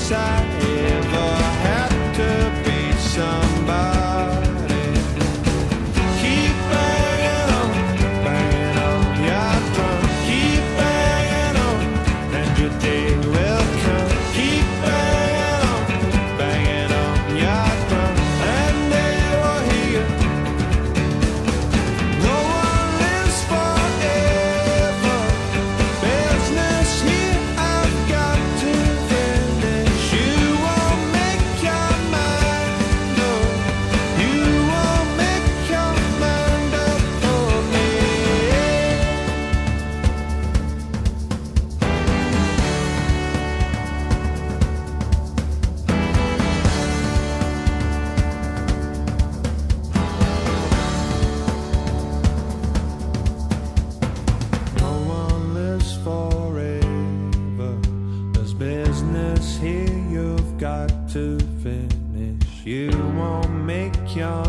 guess I ever had to be somebody. Keep banging on your drum. Keep banging on, and your day will come. Keep banging on your drum, and they will hear. No one lives forever. Business here, I've got to finish. You won't make your mind up. You won't make your mind up for me. No one lives forever. There's business here you've got to finish. You won't make your